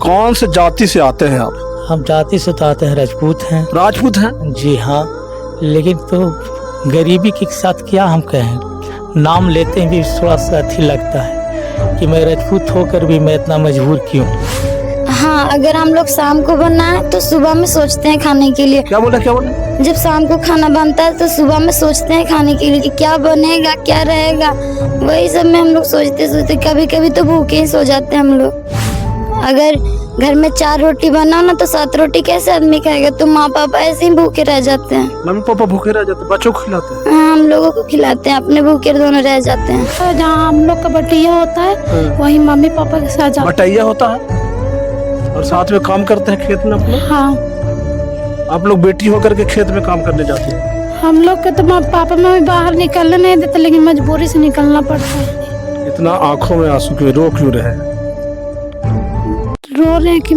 कौन से जाति से आते हैं आप? हम जाति से तो आते हैं, राजपूत हैं। राजपूत हैं? जी हाँ, लेकिन तो गरीबी के साथ क्या हम कहें, नाम लेते हैं भी थोड़ा सा अच्छी लगता है कि मैं राजपूत होकर भी मैं इतना मजबूर क्यों। हाँ, अगर हम लोग शाम को बनाए तो सुबह में सोचते हैं खाने के लिए। क्या बोला? जब शाम को खाना बनता है तो सुबह में सोचते हैं खाने के लिए कि क्या बनेगा, क्या रहेगा। वही सब में हम लोग सोचते कभी कभी तो भूखे ही सो जाते हैं हम लोग। अगर घर में 4 रोटी बनाओ ना तो 7 रोटी कैसे आदमी खाएगा? तो माँ पापा ऐसे ही भूखे रह जाते हैं। मम्मी पापा भूखे रह जाते हैं, बच्चों को खिलाते हैं? हाँ, हम लोगों को खिलाते हैं, अपने भूखे दोनों रह जाते हैं। जहाँ हम लोग का बटैया होता है वही मम्मी पापा के साथ जाते बटैया होता है और साथ में काम करते हैं खेत में आप लोग? हाँ, आप लोग बेटी होकर के खेत में काम करने जाते हैं? हम लोग के तो पापा मम्मी बाहर निकलने नहीं देते, लेकिन मजबूरी से निकलना पड़ता है। इतना आंखों में आंसू क्यों, रो क्यों रहे हैं? रो रहे हैं कि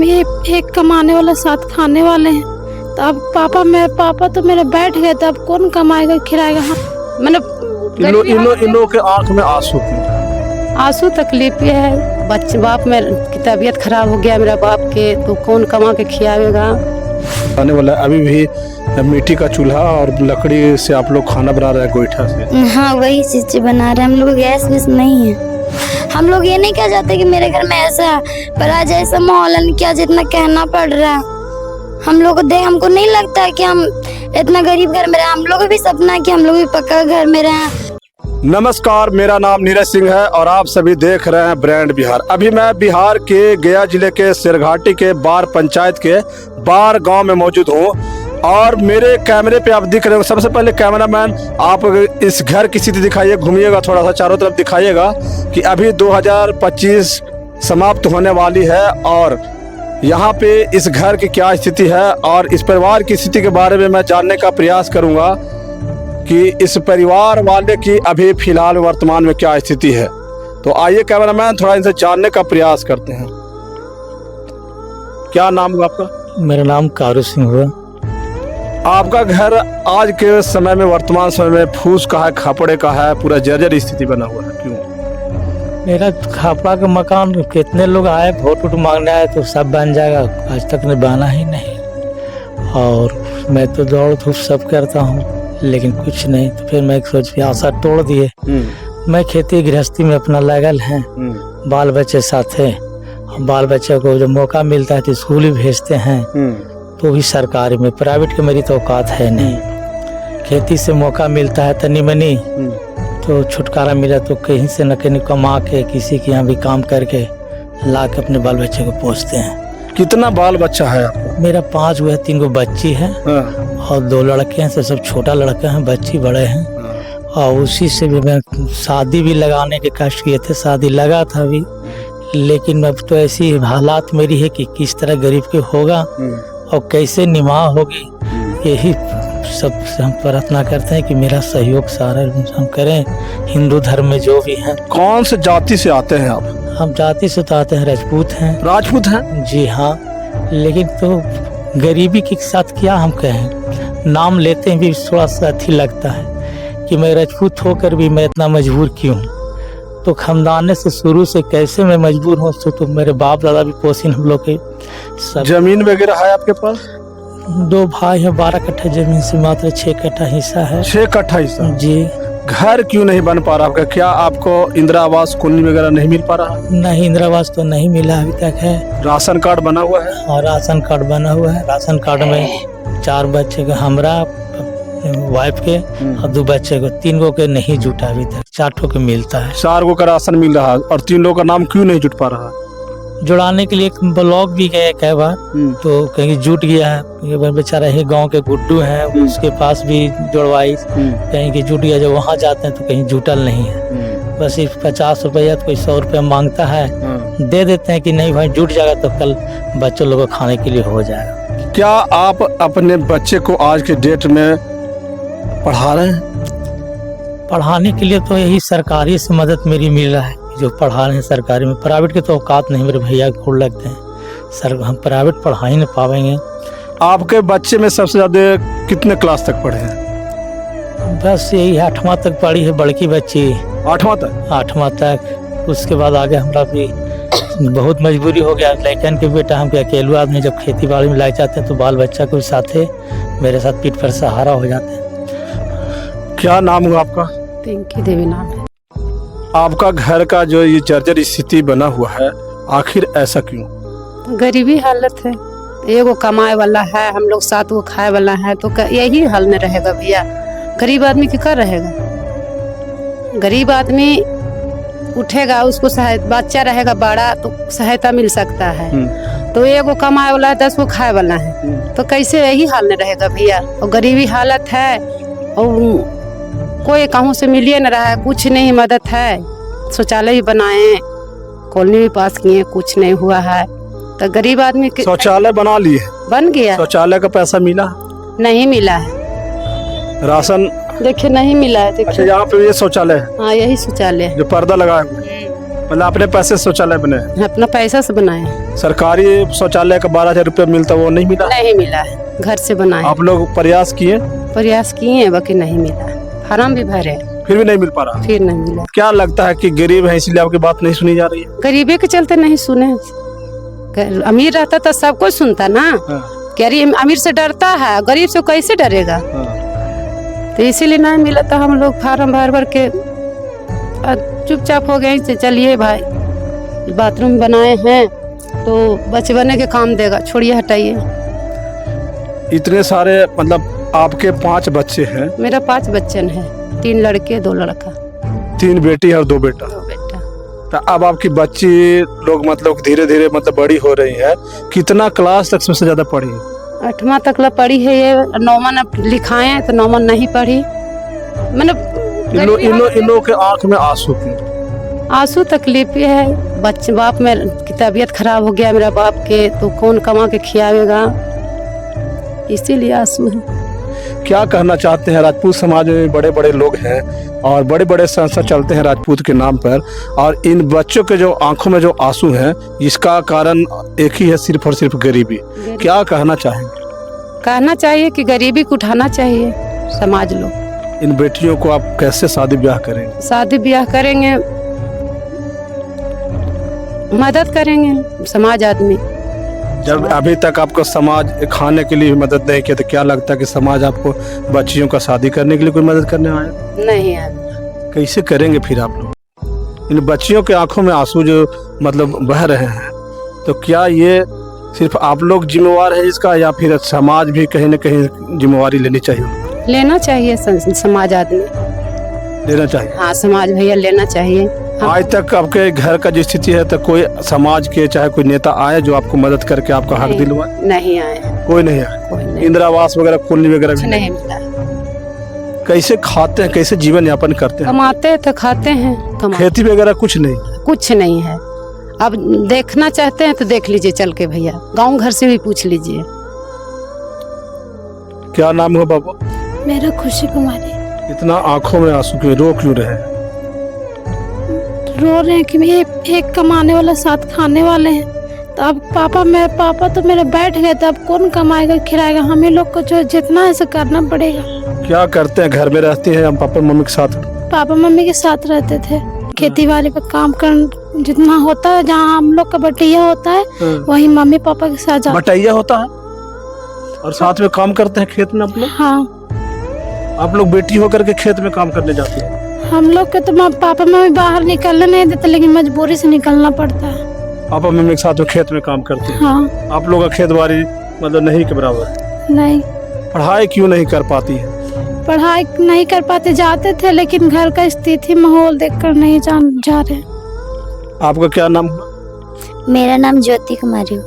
एक कमाने वाला 7 खाने वाले हैं। तो अब पापा तो मेरे बैठ गए, तो अब कौन कमाएगा खिलाएगा? मतलब इन लोगों के आंख में आंसू क्यों? आंसू तकलीफ ये है, बच्चे बाप में की तबीयत खराब हो गया मेरा बाप के, तो कौन कमा के खिलाएगा? आने वाला अभी भी मिट्टी का चूल्हा और लकड़ी से आप लोग खाना बना रहे हैं, गोईठा से? हाँ, वही चीज बना रहे हैं हम लोग। गैस वैस नहीं है। हम लोग ये नहीं कह जाते कि मेरे घर में ऐसा है, पर आज ऐसा माहौल है, क्या जितना कहना पड़ रहा है। हम लोग को देख, हमको नहीं लगता है कि हम इतना गरीब घर में रहे। हम लोग को भी सपना है कि हम लोग भी पक्का घर में रहें। नमस्कार, मेरा नाम नीरज सिंह है और आप सभी देख रहे हैं ब्रांड बिहार। अभी मैं बिहार के गया जिले के सिरघाटी के बार पंचायत के बार गांव में मौजूद हूं और मेरे कैमरे पे आप दिख रहे हो। सबसे पहले कैमरामैन आप इस घर की स्थिति दिखाइए, घूमिएगा थोड़ा सा, चारों तरफ दिखाइएगा कि अभी 2025 समाप्त होने वाली है और यहाँ पे इस घर की क्या स्थिति है और इस परिवार की स्थिति के बारे में मैं जानने का प्रयास करूँगा कि इस परिवार वाले की अभी फिलहाल वर्तमान में क्या स्थिति है। तो आइए कैमरामैन थोड़ा इनसे जानने का प्रयास करते हैं। क्या नाम हुआ आपका? मेरा नाम कारू सिंह हुआ। आपका घर आज के समय में, वर्तमान समय में फूस का है, खपड़े का है, पूरा जर्जर स्थिति बना हुआ है, क्यों? मेरा खापड़ा का मकान, कितने लोग आए वोट वोट मांगने आए तो सब बन जाएगा, आज तक ने बना ही नहीं। और मैं तो दौड़ धूप सब करता हूँ लेकिन कुछ नहीं। तो फिर मैं सोच आशा तोड़ दिए। मैं खेती गृहस्थी में अपना लगल है, बाल बच्चे साथ है। बाल बच्चे को जब मौका मिलता है तो स्कूल ही भेजते हैं, तो भी सरकारी में, प्राइवेट की मेरी तो औकात है नहीं। खेती से मौका मिलता है तनी मनी तो छुटकारा मिला तो कहीं से न कहीं कमा के किसी के यहाँ भी काम करके ला के अपने बाल बच्चे को पोसते हैं। कितना बाल बच्चा है आपको? मेरा 5 हुआ, 3 गो बच्ची है और 2 लड़के हैं। तो सब छोटा लड़का है, बच्ची बड़े हैं। और उसी से भी मैं शादी भी लगाने के कष्ट किए थे, शादी लगा था अभी, लेकिन अब तो ऐसी हालात मेरी है कि किस तरह गरीब के होगा और कैसे निमाह होगी। यही सब हम प्रार्थना करते हैं कि मेरा सहयोग सारा हम करें, हिंदू धर्म में जो भी है। कौन से जाति से आते हैं आप? हम जाति से तो आते हैं, राजपूत हैं। राजपूत हैं? जी हाँ, लेकिन तो गरीबी के साथ क्या हम कहें, नाम लेते हैं भी थोड़ा सा अच्छी लगता है कि मैं राजपूत होकर भी मैं इतना मजबूर क्यों। तो खानदान से शुरू से कैसे मैं मजबूर हूँ, तो मेरे बाप दादा भी पोषण हम लोग के सब। जमीन वगैरह है आपके पास? 2 भाई है, 12 कट्ठा जमीन से मात्र 6 कट्ठा हिस्सा है। 6 कट्ठा हिस्सा? जी। घर क्यों नहीं बन पा रहा आपका? क्या आपको इंदिरा आवास कॉलोनी वगैरह नहीं मिल पा रहा? नहीं, इंदिरा आवास तो नहीं मिला अभी तक है। राशन कार्ड बना हुआ है? और राशन कार्ड बना हुआ है। राशन कार्ड में 4 बच्चे को, हमरा वाइफ के और 2 बच्चे को, 3 गो के नहीं जुटा अभी तक, 4 ठो के मिलता है। 4 गो का राशन मिल रहा है और 3 लोगों का नाम क्यों नहीं जुट पा रहा? जुड़ाने के लिए एक ब्लॉक भी गए कई बार, तो कहीं जुट गया है। बेचारा ही गांव के गुड्डू हैं, उसके पास भी जुड़वाई, कहीं की जुट गया। जब वहाँ जाते हैं तो कहीं जुटल नहीं है। बस 50 रुपया तो कोई 100 रुपया मांगता है, दे देते हैं कि नहीं भाई जुट जाएगा तो कल बच्चों लोगों को खाने के लिए हो जाएगा। क्या आप अपने बच्चे को आज के डेट में पढ़ा रहे हैं? पढ़ाने के लिए तो यही सरकारी से मदद मेरी मिल रहा है, जो पढ़ा रहे हैं सरकारी में। प्राइवेट के तो औकात नहीं, मेरे भैया घूर लगते हैं सर, हम प्राइवेट पढ़ा ही नहीं पाएंगे। आपके बच्चे में सबसे ज्यादा कितने क्लास तक पढ़े हैं? बस यही 8वां तक पढ़ी है बड़की बच्ची। 8वां तक? 8वां तक। उसके बाद आगे हमारा भी बहुत मजबूरी हो गया लड़कन के बेटा। हम अकेले आदमी जब खेती बाड़ी में लग जाते हैं तो बाल बच्चा को साथ मेरे साथ पीठ पर सहारा हो जाते हैं। क्या नाम हुआ आपका? पिंकी देवी नाम है। आपका घर का जो ये जर्जर स्थिति बना हुआ है, आखिर ऐसा क्यों? गरीबी हालत है, एगो कमाए वाला है, हम लोग 7 गो खाए वाला है, तो यही हाल में रहेगा भैया। गरीब आदमी की क्या रहेगा? गरीब आदमी उठेगा, उसको बच्चा रहेगा बड़ा तो सहायता मिल सकता है, तो एगो कमाए वाला है, 10 गो खाए वाला है, तो कैसे यही हाल में रहेगा भैया। और गरीबी हालत है और कोई कहूँ से मिलिए न रहा है, कुछ नहीं मदद है। शौचालय भी बनाए, कॉलोनी भी पास किए, कुछ नहीं हुआ है। तो गरीब आदमी शौचालय बना लिए? बन गया। शौचालय का पैसा मिला? नहीं मिला है। राशन देखिए नहीं मिला है। अच्छा, यहाँ पे ये शौचालय है? हाँ, यही शौचालय है जो पर्दा लगाया हुआ है, मतलब अपने पैसे से शौचालय बने? अपना पैसा से बनाए। सरकारी शौचालय का 12,000 रुपया मिलता, वो नहीं मिला? नहीं मिला है, घर से बनाए। आप लोग प्रयास किए? प्रयास किए बाकी नहीं मिला। फार्म भी भरे, फिर भी नहीं मिल पा रहा? फिर नहीं मिला। क्या लगता है कि गरीब है इसलिए आपकी बात नहीं सुनी जा रही है? गरीबी के चलते नहीं सुने। अमीर रहता तो सब कुछ सुनता ना। गरीब अमीर से डरता है, गरीब से कैसे डरेगा? तो इसीलिए नहीं मिला, तो हम लोग फार्म भर भर के चुपचाप हो गए। चलिए भाई, बाथरूम बनाए हैं तो बचपने के काम देगा, छोड़िए हटाइए। इतने सारे, मतलब आपके 5 बच्चे हैं? मेरा 5 बच्चन है, 3 लड़के 2 लड़का। 3 बेटी और 2 बेटा? 2 बेटा। तो अब आपकी बच्ची लोग मतलब धीरे धीरे मतलब बड़ी हो रही है, कितना क्लास तक सबसे ज्यादा पढ़ी? 8वां तक ला पढ़ी है ये। 9वां लिखाए तो 9वां नहीं पढ़ी। मैंने इन लोगों के आंख में आंसू क्यों? आंसू तकलीफ ये है, बच्चे बाप में की तबीयत खराब हो गया मेरा बाप के, तो कौन कमा के खियावेगा, इसीलिए आंसू है। क्या कहना चाहते हैं? राजपूत समाज में बड़े बड़े लोग हैं और बड़े बड़े संस्था चलते हैं राजपूत के नाम पर, और इन बच्चों के जो आंखों में जो आंसू हैं, इसका कारण एक ही है, सिर्फ और सिर्फ गरीबी। क्या कहना चाहेंगे? कहना चाहिए कि गरीबी को उठाना चाहिए समाज लोग। इन बेटियों को आप कैसे शादी ब्याह करेंगे? शादी ब्याह करेंगे, मदद करेंगे समाज आदमी। जब अभी तक आपको समाज खाने के लिए मदद नहीं किया, तो क्या लगता है कि समाज आपको बच्चियों का शादी करने के लिए कोई मदद करने आया? नहीं आया। कैसे करेंगे फिर आप लोग? इन बच्चियों के आंखों में आंसू जो मतलब बह रहे हैं, तो क्या ये सिर्फ आप लोग जिम्मेवार है इसका, या फिर समाज भी कहीं न कहीं जिम्मेवारी लेनी चाहिए? लेना चाहिए, समाज आदमी लेना चाहिए। हाँ, समाज भैया लेना चाहिए। आज तक आपके घर का जो स्थिति है, तो कोई समाज के चाहे कोई नेता आए जो आपको मदद करके आपका हक दिलवाए? नहीं आए, कोई नहीं आया? कोई नहीं। इंदिरा आवास वगैरह, कॉलोनी वगैरह भी नहीं मिला। कैसे खाते हैं, कैसे जीवन यापन करते हैं? कमाते हैं तो खाते हैं। खेती वगैरह कुछ नहीं? कुछ नहीं है। अब देखना चाहते हैं तो देख लीजिए चल के भैया, गांव घर से भी पूछ लीजिए। क्या नाम है बाबू? मेरा खुशी कुमारी। इतना आंखों में आंसू क्यों, रो क्यों रहे हैं? रो रहे हैं कि एक कमाने वाला 7 खाने वाले हैं, तो अब पापा तो मेरे बैठ गए, तो अब कौन कमाएगा खिलाएगा? हमें लोग को जो जितना है करना पड़ेगा। क्या करते हैं? घर में रहते हैं हम पापा मम्मी के साथ? पापा मम्मी के साथ रहते थे, खेती बाड़ी पे काम कर जितना होता है, जहाँ हम लोग का बटैया होता है वही मम्मी पापा के साथ जाते। बटैया होता है और साथ में काम करते हैं खेत में आप लोग? हाँ। आप लोग बेटी होकर के खेत में काम करने जाते हैं? हम लोग के तो पापा मम्मी बाहर निकलने नहीं देते, लेकिन मजबूरी से निकलना पड़ता है। पापा मम्मी के साथ में खेत में काम करते हैं? हाँ। आप लोग का खेत बाड़ी मतलब नहीं के बराबर है? नहीं। पढ़ाई क्यों नहीं कर पाती है? पढ़ाई नहीं कर पाते, जाते थे, लेकिन घर का स्थिति माहौल देखकर नहीं जा रहे। आपका क्या नाम? मेरा नाम ज्योति कुमारी।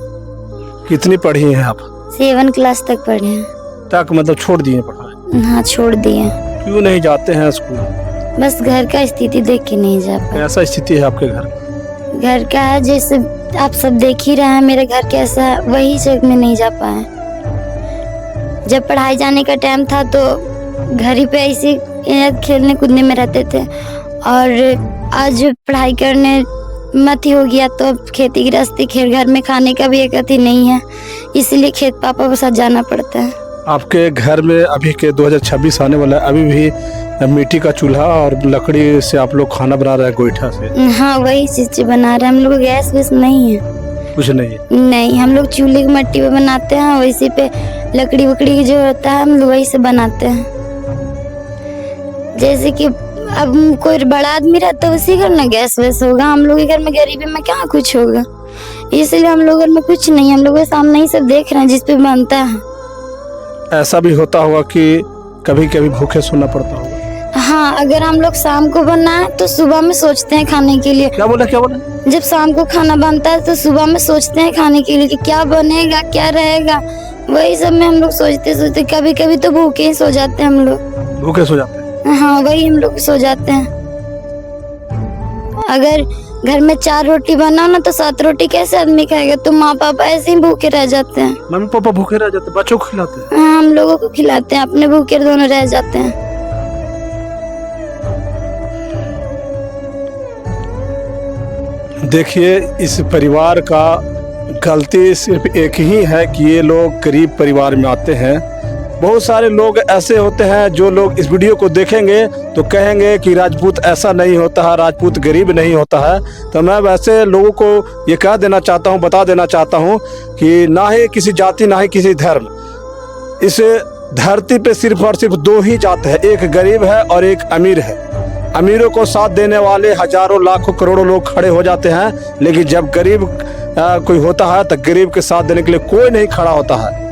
कितनी पढ़ी हैं आप? 7 क्लास तक पढ़े हैं। तक मतलब छोड़ दिए पढ़ाई? हाँ, छोड़ दिए। क्यों नहीं जाते हैं स्कूल? बस घर का स्थिति देख के नहीं जा पाए। कैसा स्थिति है आपके घर? घर का है जैसे आप सब देख ही रहे हैं, मेरे घर कैसा है, वही जगह में नहीं जा पाए। जब पढ़ाई जाने का टाइम था तो घर ही पे ऐसे खेलने कूदने में रहते थे, और आज पढ़ाई करने मत ही हो गया तो अब खेती गृहस्थी, घर में खाने का भी एक अति नहीं है, इसीलिए खेत पापा के साथ जाना पड़ता है। आपके घर में अभी के 2026 आने वाला है, अभी भी मिट्टी का चूल्हा और लकड़ी से आप लोग खाना बना रहे हैं, गोईठा से? हाँ वही चीज बना रहे हैं हम लोग। गैस वैस नहीं है, कुछ नहीं है। नहीं हम लोग चूल्हे की मट्टी पे बनाते हैं, वैसे पे लकड़ी वकड़ी जो होता है हम लोग वही से बनाते हैं। जैसे कि अब कोई बड़ा आदमी रहता है उसी घर में गैस वैस होगा, हम लोग के घर में गरीबी में क्या कुछ होगा, इसलिए हम लोग घर में कुछ नहीं, हम लोग सामने ही सब देख रहे हैं जिस पे बनता है। ऐसा भी होता होगा कि कभी कभी भूखे सोना पड़ता होगा? हाँ अगर हम लोग शाम को बनाए तो सुबह में सोचते हैं खाने के लिए। क्या बोला, क्या बोला? जब शाम को खाना बनता है तो सुबह में सोचते हैं खाने के लिए कि क्या बनेगा क्या रहेगा, वही सब में हम लोग सोचते सोचते कभी कभी तो भूखे ही सो जाते हैं हम लोग। भूखे सो जाते हैं? हाँ वही हम लोग सो जाते हैं। अगर घर में 4 रोटी बनाओ ना तो 7 रोटी कैसे आदमी खाएगा, तो माँ पापा ऐसे ही भूखे रह जाते हैं। मम्मी पापा भूखे रह जाते हैं, बच्चों को खिलाते हैं? हाँ हम लोगों को खिलाते हैं, अपने भूखे दोनों रह जाते हैं। देखिए इस परिवार का गलती सिर्फ एक ही है कि ये लोग गरीब परिवार में आते हैं। बहुत सारे लोग ऐसे होते हैं जो लोग इस वीडियो को देखेंगे तो कहेंगे कि राजपूत ऐसा नहीं होता है, राजपूत गरीब नहीं होता है। तो मैं वैसे लोगों को ये कह देना चाहता हूँ, बता देना चाहता हूँ कि ना ही किसी जाति ना ही किसी धर्म, इस धरती पे सिर्फ और सिर्फ 2 ही जात है, एक गरीब है और एक अमीर है। अमीरों को साथ देने वाले हजारों लाखों करोड़ों लोग खड़े हो जाते हैं, लेकिन जब गरीब कोई होता है तो गरीब के साथ देने के लिए कोई नहीं खड़ा होता है,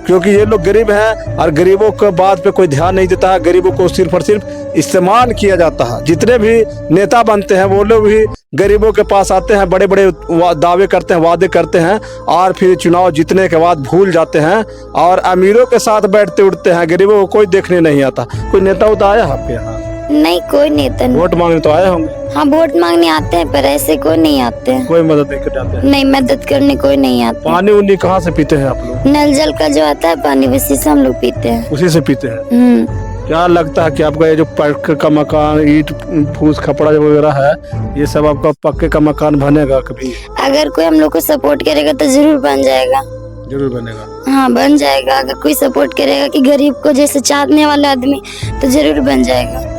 क्योंकि ये लोग गरीब हैं और गरीबों के बात पे कोई ध्यान नहीं देता है। गरीबों को सिर्फ और सिर्फ इस्तेमाल किया जाता है। जितने भी नेता बनते हैं वो लोग भी गरीबों के पास आते हैं, बड़े बड़े दावे करते हैं, वादे करते हैं और फिर चुनाव जीतने के बाद भूल जाते हैं और अमीरों के साथ बैठते उठते हैं, गरीबों को कोई देखने नहीं आता। कोई नेता उता आया आपके यहाँ? नहीं कोई नेता नहीं। वोट मांगने तो आए होंगे? हाँ वोट मांगने आते हैं पर ऐसे कोई नहीं आते हैं। कोई मदद नहीं कर जाते हैं? नहीं मदद करने कोई नहीं आता। पानी उन्नी कहाँ से पीते हैं आप लोग? नल जल का जो आता है पानी उसी से हम लोग पीते हैं। उसी से पीते हैं? क्या लगता है कि आपका ये जो पक्के का मकान, ईंट फूस खपड़ा वगैरह है, ये सब आपका पक्के का मकान बनेगा कभी? अगर कोई हम लोग को सपोर्ट करेगा तो जरूर बन जाएगा। जरूर बनेगा? हाँ बन जाएगा। अगर कोई सपोर्ट करेगा कि गरीब को जैसे चाहने वाला आदमी तो जरूर बन जाएगा।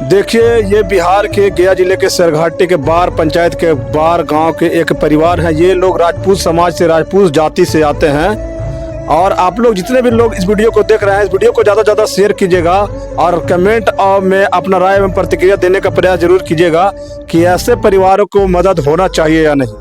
देखिए ये बिहार के गया जिले के सरघाटी के बार पंचायत के बार गांव के एक परिवार है। ये लोग राजपूत समाज से, राजपूत जाति से आते हैं। और आप लोग जितने भी लोग इस वीडियो को देख रहे हैं, इस वीडियो को ज़्यादा से ज़्यादा शेयर कीजिएगा और कमेंट में अपना राय एवं प्रतिक्रिया देने का प्रयास जरूर कीजिएगा कि ऐसे परिवारों को मदद होना चाहिए या नहीं,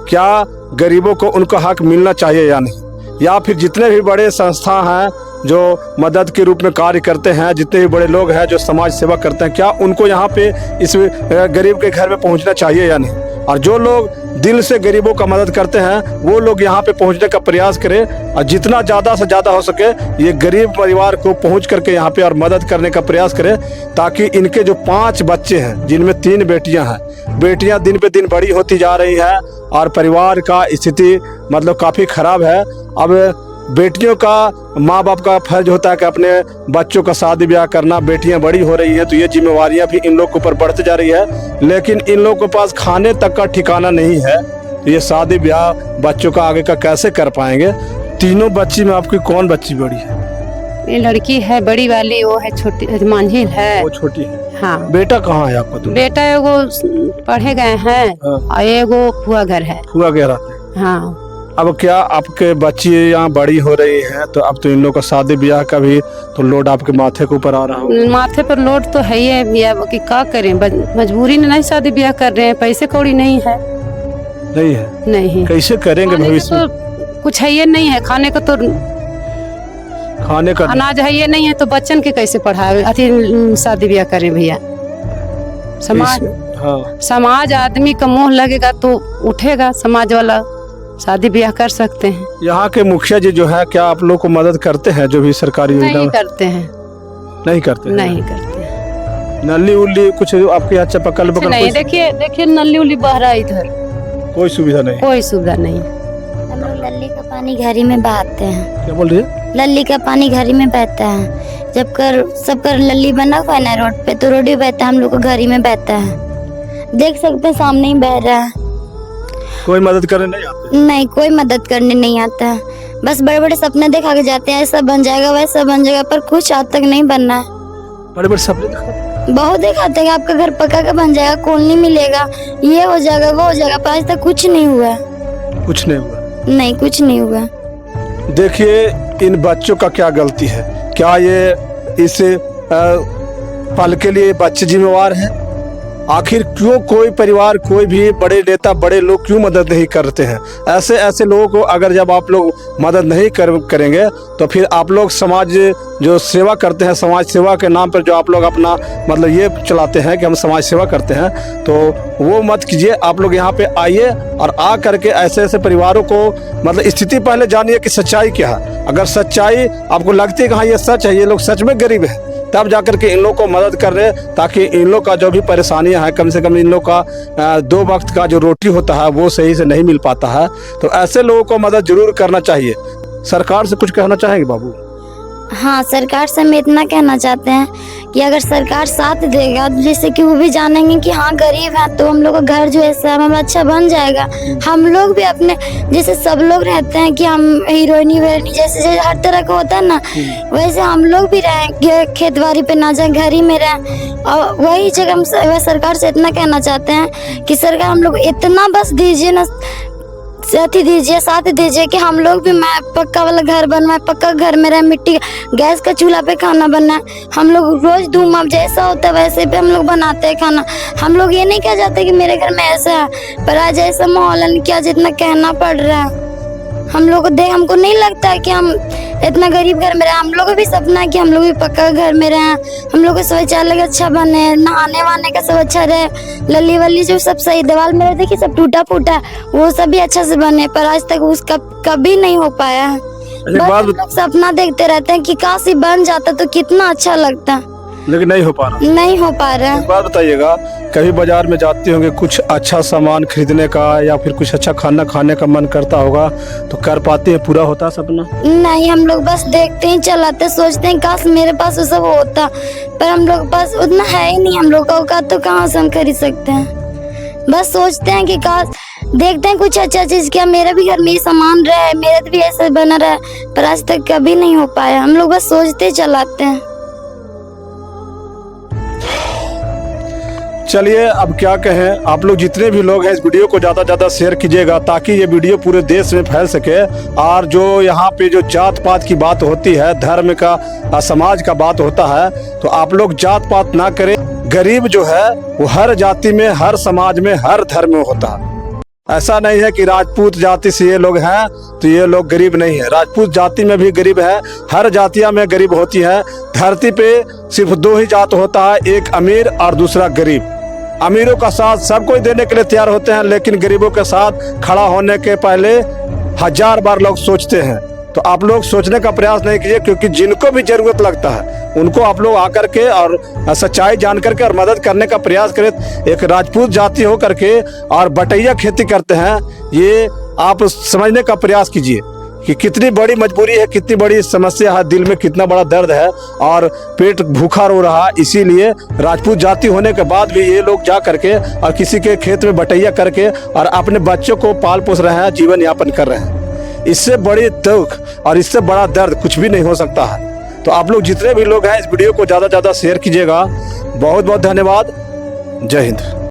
क्या गरीबों को उनका हक मिलना चाहिए या नहीं, या फिर जितने भी बड़े संस्था हैं जो मदद के रूप में कार्य करते हैं, जितने भी बड़े लोग हैं जो समाज सेवा करते हैं, क्या उनको यहाँ पे इस गरीब के घर में पहुँचना चाहिए या नहीं। और जो लोग दिल से गरीबों का मदद करते हैं वो लोग यहाँ पे पहुँचने का प्रयास करें और जितना ज़्यादा से ज़्यादा हो सके ये गरीब परिवार को पहुँच करके यहाँ पे और मदद करने का प्रयास करें, ताकि इनके जो 5 बच्चे हैं जिनमें 3 बेटियाँ हैं, बेटियाँ दिन पे दिन बड़ी होती जा रही हैं और परिवार का स्थिति मतलब काफ़ी खराब है। अब बेटियों का माँ बाप का फर्ज होता है कि अपने बच्चों का शादी ब्याह करना। बेटियां बड़ी हो रही हैं तो ये जिम्मेवारियां भी इन लोग के ऊपर बढ़ती जा रही है, लेकिन इन लोगों के पास खाने तक का ठिकाना नहीं है। तो ये शादी ब्याह बच्चों का आगे का कैसे कर पाएंगे। तीनों बच्ची में आपकी कौन बच्ची बड़ी है? ये लड़की है बड़ी वाली, वो है छोटी मांझिल है। वो छोटी है? हाँ। बेटा कहाँ है आपका? बेटा एगो पढ़े गए हैं और एगो फुआ घर है। फुआ घर रहते हैं? हाँ। अब क्या आपके बच्ची यहाँ बड़ी हो रही है तो अब तो इन लोगों का शादी ब्याह का भी तो लोड आपके माथे के ऊपर आ रहा हो? माथे पर लोड तो है ही है भैया, कि क्या करें, मजबूरी में नहीं शादी ब्याह कर रहे हैं, पैसे कौड़ी नहीं है। नहीं है? नहीं। कैसे करेंगे भविष्य में? तो कुछ है ये नहीं है, खाने का तो खाने का अनाज है ये नहीं है, तो बच्चन के कैसे पढ़ावे, अथी शादी ब्याह करें भैया। समाज आदमी का मोह लगेगा तो उठेगा, समाज वाला शादी ब्याह कर सकते हैं। यहाँ के मुखिया जी जो है क्या आप लोग को मदद करते हैं? जो भी सरकारी योजना नहीं करते हैं। नहीं करते हैं? नहीं करते हैं। नली उल्ली कुछ आपके यहाँ चपकल बकल? नहीं, देखिए नली उल्ली बह रहा है इधर, कोई सुविधा नहीं? कोई सुविधा नहीं। हम लोग लल्ली का पानी घड़ी में बहाते हैं। क्या बोल रही है? लल्ली का पानी घड़ी में बहता है। जब सब कर लल्ली बना हुआ है ना रोड पे, तो रोड भी बहता है, हम लोग को घड़ी में बहता है। देख सकते हैं सामने ही बह रहा है। कोई मदद करने नहीं आते? नहीं कोई मदद करने नहीं आता है। बस बड़े बड़े सपने दिखा के जाते हैं, ऐसा बन जाएगा वैसा बन जाएगा, पर कुछ आज तक नहीं बनना है। बड़े बड़े सपने दिखाते बहुत दिखाते हैं कि आपका घर पक्का का बन जाएगा, कॉलोनी मिलेगा, ये हो जाएगा वो हो जाएगा, पर आज तक कुछ नहीं हुआ है। कुछ नहीं हुआ। नहीं, कुछ नहीं हुआ। देखिए इन बच्चों का क्या गलती है, क्या ये इस पल के लिए बच्चे जिम्मेवार हैं? आखिर क्यों कोई परिवार, कोई भी बड़े नेता, बड़े लोग क्यों मदद नहीं करते हैं? ऐसे लोगों को अगर जब आप लोग मदद नहीं करेंगे तो फिर आप लोग समाज जो सेवा करते हैं, समाज सेवा के नाम पर जो आप लोग अपना मतलब ये चलाते हैं कि हम समाज सेवा करते हैं, तो वो मत कीजिए। आप लोग यहाँ पे आइए और आ करके ऐसे परिवारों को मतलब स्थिति पहले जानिए कि सच्चाई क्या है। अगर सच्चाई आपको लगती है कि हाँ ये सच है, ये लोग सच में गरीब है, तब जाकर के इन लोग को मदद कर रहे हैं, ताकि इन लोग का जो भी परेशानियां हैं, कम से कम इन लोग का 2 वक्त का जो रोटी होता है वो सही से नहीं मिल पाता है। तो ऐसे लोगों को मदद जरूर करना चाहिए। सरकार से कुछ कहना चाहेंगे बाबू? हाँ, सरकार से हम इतना कहना चाहते हैं कि अगर सरकार साथ देगा, जैसे कि वो भी जानेंगे कि हाँ गरीब है, तो हम लोग का घर जो है हमारा अच्छा बन जाएगा। हम लोग भी अपने जैसे सब लोग रहते हैं कि हम हीरोइनी वीरोइनी जैसे हर तरह का होता है ना, वैसे हम लोग भी रहें, खेत बाड़ी पे ना जाए, घर ही में रहें। और वही जगह हम सरकार से इतना कहना चाहते हैं कि सरकार हम लोग इतना बस दीजिए ना, साथ दीजिए कि हम लोग भी पक्का वाला घर बनवाए, पक्का घर में रहे, मिट्टी गैस का चूल्हा पे खाना बनना है। हम लोग रोज धूम जैसा होता है वैसे पे हम लोग बनाते हैं खाना। हम लोग ये नहीं कह जाते कि मेरे घर में ऐसा है, पर आज ऐसा माहौल है क्या जितना कहना पड़ रहा है। हम लोग को हमको नहीं लगता है कि हम इतना गरीब घर में रहे। हम लोग को भी सपना है कि हम लोग भी पक्का घर में रहें, हम लोग का शौचालय अच्छा बने, नहाने वहाने का सब अच्छा रहे, लली वली जो सब सही, दीवार में देखिए सब टूटा फूटा, वो सब भी अच्छा से बने, पर आज तक उसका कभी नहीं हो पाया है। बस हम लोग सपना देखते रहते हैं कि काश ये बन जाता तो कितना अच्छा लगता, लेकिन नहीं हो पा रहा। नहीं हो पा रहा है। एक बात बताइएगा, कभी बाजार में जाते होंगे, कुछ अच्छा सामान खरीदने का या फिर कुछ अच्छा खाना खाने का मन करता होगा, तो कर पाते हैं? पूरा होता सपना? नहीं, हम लोग बस देखते हैं, चलाते, सोचते हैं काश मेरे पास वो सब होता, पर हम लोग पास उतना है ही नहीं। हम लोग का औकात तो कहाँ से हम खरीद सकते हैं। बस सोचते हैं कि काश देखते हैं कुछ अच्छा चीज, क्या मेरा भी घर में ये सामान रहे, मेरा भी ऐसा बना रहा, पर आज तक कभी नहीं हो पाया। हम लोग बस सोचते चलाते हैं। चलिए अब क्या कहें, आप लोग जितने भी लोग हैं इस वीडियो को ज़्यादा से ज़्यादा शेयर कीजिएगा, ताकि ये वीडियो पूरे देश में फैल सके। और जो यहाँ पे जो जात पात की बात होती है, धर्म का, समाज का बात होता है, तो आप लोग जात पात ना करें। गरीब जो है वो हर जाति में, हर समाज में, हर धर्म में होता है। ऐसा नहीं है कि राजपूत जाति से ये लोग हैं तो ये लोग गरीब नहीं है। राजपूत जाति में भी गरीब है, हर जातियां में गरीब होती है। धरती पे सिर्फ 2 ही जात होता है, एक अमीर और दूसरा गरीब। अमीरों का साथ सब कोई देने के लिए तैयार होते हैं, लेकिन गरीबों के साथ खड़ा होने के पहले 1000 बार लोग सोचते हैं। तो आप लोग सोचने का प्रयास नहीं कीजिए, क्योंकि जिनको भी जरूरत लगता है उनको आप लोग आकर के और सच्चाई जान करके और मदद करने का प्रयास करें। एक राजपूत जाति हो करके और बटैया खेती करते हैं, ये आप समझने का प्रयास कीजिए कि कितनी बड़ी मजबूरी है, कितनी बड़ी समस्या है, दिल में कितना बड़ा दर्द है और पेट भूखा रो रहा है। इसीलिए राजपूत जाति होने के बाद भी ये लोग जा करके और किसी के खेत में बटैया करके और अपने बच्चों को पाल पोस रहे हैं, जीवन यापन कर रहे हैं। इससे बड़ी दुख और इससे बड़ा दर्द कुछ भी नहीं हो सकता है। तो आप लोग जितने भी लोग हैं इस वीडियो को ज़्यादा से ज़्यादा शेयर कीजिएगा। बहुत बहुत धन्यवाद। जय हिंद।